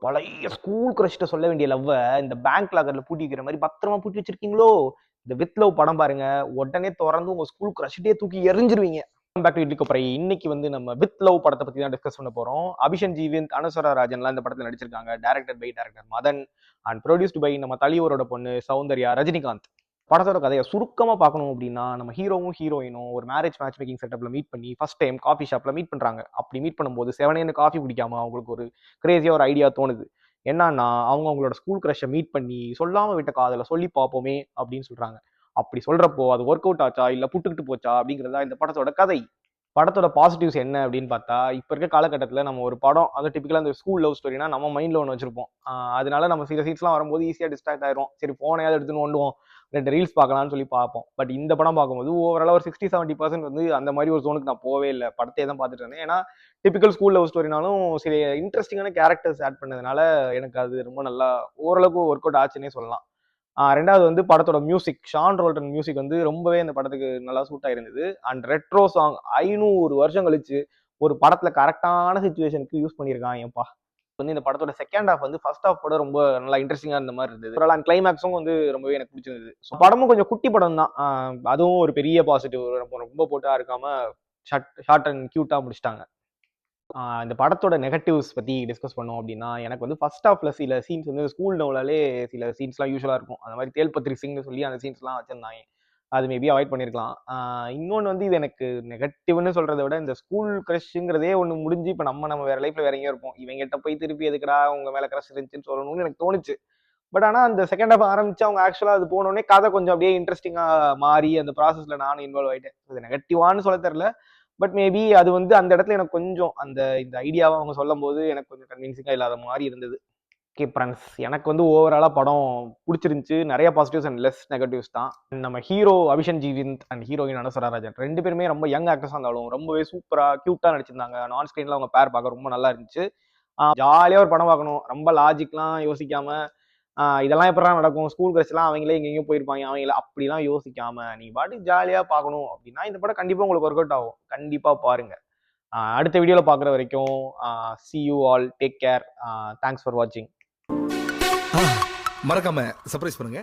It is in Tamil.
பழைய ஸ்கூல் கிரஷ்ட்ட சொல்ல வேண்டிய லவ்வ இந்த பேங்க் லாக்கர்ல பூட்டி வைக்கிற மாதிரி பத்திரமா பூட்டி வச்சிருக்கீங்களோ? இந்த வித் லவ் படம் பாருங்க. உடனே தொறந்து உங்க ஸ்கூல் கிரஷ்ட்டே தூக்கி எறிஞ்சிருவீங்க. பேக் டு இட்லி கொப்பரை. இன்னைக்கு வந்து நம்ம வித் லவ் படத்தை பத்தி தான் டிஸ்கஸ் பண்ண போறோம். அபிஷன் ஜீவிந்த், அனுஸ்வரா ராஜன்லாம் இந்த படத்துல நடிச்சிருக்காங்க. Director by director Madan and produced by நம்ம தலைவரோட பொண்ணு சௌந்தர்யா, ரஜினிகாந்த். படத்தோட கதையை சுருக்கமா பார்க்கணும் அப்படின்னா, நம்ம ஹீரோவும் ஹீரோயினும் ஒரு மேரேஜ் மேட்ச் மேக்கிங் செட்டப்ல மீட் பண்ணி ஃபர்ஸ்ட் டைம் காஃபி ஷாப்ல மீட் பண்றாங்க. அப்படி மீட் பண்ணும்போது செவனேன்னு காஃபி குடிக்காம அவங்களுக்கு ஒரு கிரேசியா ஒரு ஐடியா தோணுது. என்னன்னா, அவங்க அவங்களோட ஸ்கூல் கிரஷை மீட் பண்ணி சொல்லாம விட்ட காதலை சொல்லி பார்ப்போமே அப்படின்னு சொல்றாங்க. அப்படி சொல்றப்போ அது ஒர்க் அவுட் ஆச்சா இல்ல புட்டுக்கிட்டு போச்சா அப்படிங்கிறதா இந்த படத்தோட கதை. படத்தோட பாசிட்டிவ்ஸ் என்ன அப்படின்னு பார்த்தா, இப்ப இருக்க காலகட்டத்துல நம்ம ஒரு படம் அது டிபிக்கலா இந்த ஸ்கூல் லவ் ஸ்டோரினா நம்ம மைண்ட்ல ஒண்ணு வச்சிருப்போம். அதனால நம்ம சில சீன்ஸ்லாம் வரும்போது ஈஸியா டிஸ்ட்ராக்ட் ஆயிரும். சரி ஃபோனையாவது எடுத்து நோண்டுவோம், 2 ரீல்ஸ் பார்க்கலாம்னு சொல்லி பார்ப்போம். பட் இந்த படம் பார்க்கும்போது ஓவராலா ஒரு 60, 70% வந்து அந்த மாதிரி ஒரு ஜோனுக்கு நான் போவே இல்ல. படத்தையே தான் பார்த்துட்டு இருந்தேன். ஏன்னா டிபிக்கல் ஸ்கூல் லவ் ஸ்டோரினாலும் சில இன்ட்ரெஸ்டிங்கான கேரக்டர்ஸ் ஆட் பண்ணதுனால எனக்கு அது ரொம்ப நல்லா ஓரளவுக்கு ஒர்க் அவுட் ஆச்சுன்னே சொல்லலாம். 2வது வந்து படத்தோட மியூசிக். ஷான் ரோல்டன் மியூசிக் வந்து ரொம்பவே இந்த படத்துக்கு நல்லா சூட் ஆயிருந்தது. அண்ட் ரெட்ரோ சாங் 500 வருஷம் கழிச்சு ஒரு படத்துல கரெக்டான சிச்சுவேஷனுக்கு யூஸ் பண்ணியிருக்காங்கப்பா. வந்து இந்த படத்தோட செகண்ட் ஹாஃப் வந்து ஃபர்ஸ்ட் ஹாஃப் கூட ரொம்ப நல்லா இன்ட்ரெஸ்டிங்கா இருந்த மாதிரி இருந்தது. ஓவரால் அண்ட் கிளைமேக்ஸும் வந்து ரொம்பவே எனக்கு பிடிச்சிருந்தது. ஸோ படமும் கொஞ்சம் குட்டி படம் தான். அதுவும் ஒரு பெரிய பாசிட்டிவ். ரொம்ப போட்டா இருக்காம ஷார்ட் அண்ட் கியூட்டா முடிச்சிட்டாங்க. இந்த படத்தோட நெகட்டிவ்ஸ் பத்தி டிஸ்கஸ் பண்ணோம் அப்படின்னா, எனக்கு வந்து ஃபர்ஸ்ட் ஹாஃப்ல சில சீன்ஸ் வந்து ஸ்கூல் நோலாலே சில சீன்ஸ்லாம் யூசுவலா இருக்கும். அந்த மாதிரி தேல்பத்ரி சிங்னு சொல்லி அந்த சீன்ஸ்லாம் வச்சிருந்தாங்க. அது மேபி அவாய்ட் பண்ணியிருக்கலாம். இன்னொன்னு வந்து இது எனக்கு நெகட்டிவ்னு சொல்றத விட, இந்த ஸ்கூல் கிரஷ்ங்கிறதே ஒண்ணு முடிஞ்சு இப்ப நம்ம வேற லைஃப்ல வேற எங்கேயோ இருப்போம். இவங்கிட்ட போய் திருப்பி எதுக்குடா உங்க மேல கிரஷ் இருந்துச்சுன்னு சொல்லணும்னு எனக்கு தோணுச்சு. பட் ஆனா அந்த செகண்ட் ஹாஃப் ஆரம்பிச்சு அவங்க ஆக்சுவலா அது போனோனே கதை கொஞ்சம் அப்படியே இன்ட்ரெஸ்டிங்கா மாறி அந்த ப்ராசஸ்ல நானும் இன்வால்வ் ஆயிட்டேன். இது நெகட்டிவான்னு சொல்ல தெரியல. பட் மேபி அது வந்து அந்த இடத்துல எனக்கு கொஞ்சம் இந்த ஐடியாவை அவங்க சொல்லும்போது எனக்கு கொஞ்சம் கன்வின்சிங்கா இல்லாத மாதிரி இருந்தது. ஓகே ஃப்ரெண்ட்ஸ், எனக்கு வந்து ஓவராலா படம் பிடிச்சிருந்துச்சு. நிறைய பாசிட்டிவ்ஸ் அண்ட் லெஸ் நெகட்டிவ்ஸ் தான். நம்ம hero Abishan Jeevinth and heroine Anuswara Rajan 2 பேருமே ரொம்ப யங் ஆக்டர்ஸா இருந்தாலும் ரொம்பவே சூப்பரா கியூட்டா நடிச்சிருந்தாங்க. நான் ஸ்கிரீன்ல அவங்க பேர் பார்க்க ரொம்ப நல்லா இருந்துச்சு. ஜாலியா ஒரு படம் பார்க்கணும். ரொம்ப லாஜிக்லாம் யோசிக்காம இதெல்லாம் எப்படிடா நடக்கும், ஸ்கூல் கிரஷ்லாம் அவங்களே எங்கெங்கேயோ போயிருப்பாங்க, அவங்கள அப்படிலாம் யோசிக்காம நீ பாட்டுக்கு ஜாலியா பார்க்கணும் அப்படின்னா இந்த படம் கண்டிப்பா உங்களுக்கு ஒர்க் அவுட் ஆகும். கண்டிப்பா பாருங்க. அடுத்த வீடியோல பார்க்குற வரைக்கும் see you all, take care, thanks for watching. மறக்காம சர்ப்ரைஸ் பண்ணுங்க.